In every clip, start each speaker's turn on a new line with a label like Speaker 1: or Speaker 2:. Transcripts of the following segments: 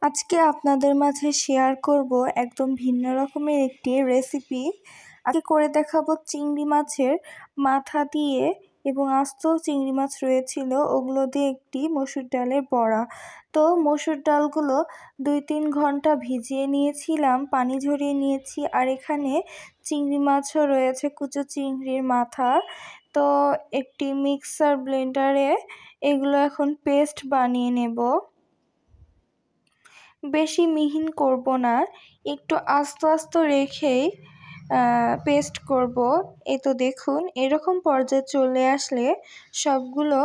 Speaker 1: আজকে আপনাদের মাঝে শেয়ার করব একদম ভিন্ন রকমের একটি রেসিপি। আজকে করে দেখাবো চিংড়ি মাছের মাথা দিয়ে এবং আস্ত চিংড়ি মাছ রয়েছিল ওগুলো দিয়ে একটি মসুর ডালের বড়া। তো মসুর ডালগুলো 2-3 ঘন্টা ভিজিয়ে নিয়েছিলাম, পানি ঝরিয়ে নিয়েছি। আর এখানে চিংড়ি মাছও রয়েছে, কুচো চিংড়ির মাথা। তো একটি মিক্সার ব্লেন্ডারে এগুলো এখন পেস্ট বানিয়ে নেব। বেশি মিহিন করব না, একটু আস্ত আস্ত রেখেই পেস্ট করব। এই তো দেখুন, এরকম পর্যায়ে চলে আসলে সবগুলো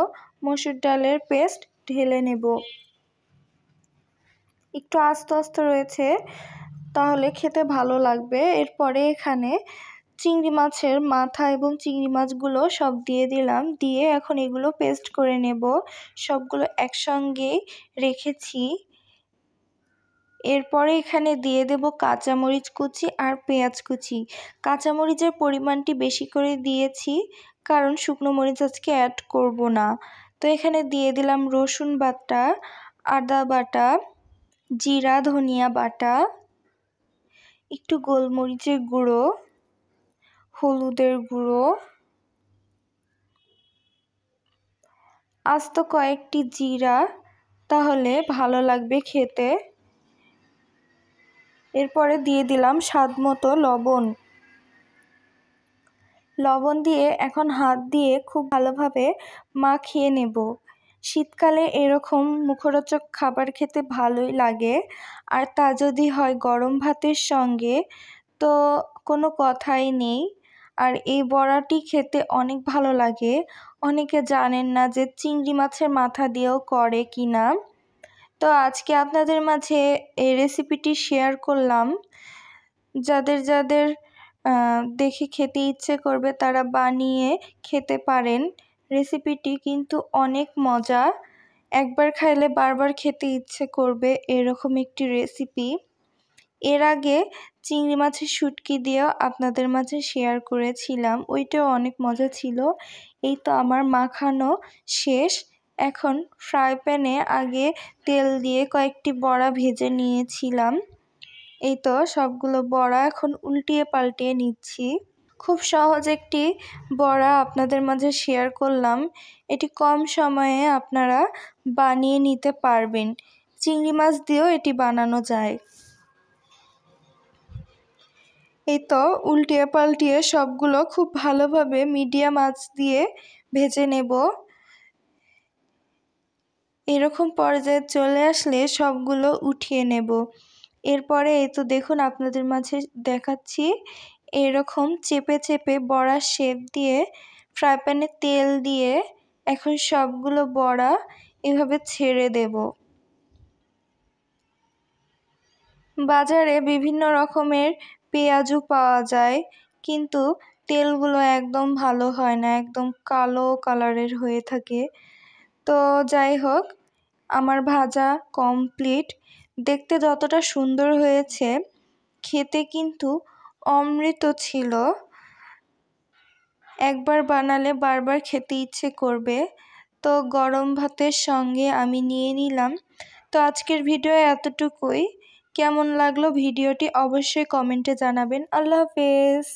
Speaker 1: মসুর ডালের পেস্ট ঢেলে নেব। একটু আস্ত আস্ত রয়েছে, তাহলে খেতে ভালো লাগবে। এরপরে এখানে চিংড়ি মাছের মাথা এবং চিংড়ি মাছগুলো সব দিয়ে দিলাম, দিয়ে এখন এগুলো পেস্ট করে নেব। সবগুলো একসঙ্গে রেখেছি। এরপরে এখানে দিয়ে দেব কাঁচামরিচ কুচি আর পেঁয়াজ কুচি। কাঁচামরিচের পরিমাণটি বেশি করে দিয়েছি, কারণ শুকনো মরিচ আজকে অ্যাড করব না। তো এখানে দিয়ে দিলাম রসুন বাটা, আদা বাটা, জিরা ধনিয়া বাটা, একটু গোলমরিচের গুঁড়ো, হলুদের গুঁড়ো, আস্ত কয়েকটি জিরা, তাহলে ভালো লাগবে খেতে। এরপরে দিয়ে দিলাম স্বাদমতো লবণ। লবণ দিয়ে এখন হাত দিয়ে খুব ভালোভাবে মাখিয়ে নেব। শীতকালে এরকম মুখরোচক খাবার খেতে ভালোই লাগে, আর তা যদি হয় গরম ভাতের সঙ্গে তো কোনো কথাই নেই। আর এই বড়াটি খেতে অনেক ভালো লাগে। অনেকে জানেন না যে চিংড়ি মাছের মাথা দিয়েও করে কিনা। তো আজকে আপনাদের মাঝে এই রেসিপিটি শেয়ার করলাম। যাদের যাদের দেখে খেতে ইচ্ছে করবে তারা বানিয়ে খেতে পারেন। রেসিপিটি কিন্তু অনেক মজা, একবার খাইলে বারবার খেতে ইচ্ছে করবে এরকম একটি রেসিপি। এর আগে চিংড়ি মাছের শুটকি দিয়েও আপনাদের মাঝে শেয়ার করেছিলাম, ওইটাও অনেক মজা ছিল। এই তো আমার মাখানো শেষ। এখন ফ্রাই প্যানে আগে তেল দিয়ে কয়েকটি বড়া ভেজে নিয়েছিলাম। এই তো সবগুলো বড়া এখন উল্টিয়ে পাল্টিয়ে নিচ্ছি। খুব সহজ একটি বড়া আপনাদের মাঝে শেয়ার করলাম। এটি কম সময়ে আপনারা বানিয়ে নিতে পারবেন। চিংড়ি মাছ দিয়েও এটি বানানো যায়। এই তো উল্টিয়ে পাল্টিয়ে সবগুলো খুব ভালোভাবে মিডিয়াম আঁচ দিয়ে ভেজে নেব। এরকম পর্যায়ে চলে আসলে সবগুলো উঠিয়ে নেব। এরপরে এই তো দেখুন, আপনাদের মাঝে দেখাচ্ছি, এরকম চেপে চেপে বড়ার শেপ দিয়ে ফ্রাই প্যানে তেল দিয়ে এখন সবগুলো বড়া এভাবে ছেড়ে দেব। বাজারে বিভিন্ন রকমের পেঁয়াজু পাওয়া যায়, কিন্তু তেলগুলো একদম ভালো হয় না, একদম কালো কালারের হয়ে থাকে। তো যাই হোক, আমার ভাজা কমপ্লিট। দেখতে যতটা সুন্দর হয়েছে, খেতে কিন্তু অমৃত ছিল। একবার বানালে বারবার খেতে ইচ্ছে করবে। তো গরম ভাতের সঙ্গে আমি নিয়ে নিলাম। তো আজকের ভিডিও এতটুকুই। কেমন লাগলো ভিডিওটি অবশ্যই কমেন্টে জানাবেন। আল্লাহ হাফেজ।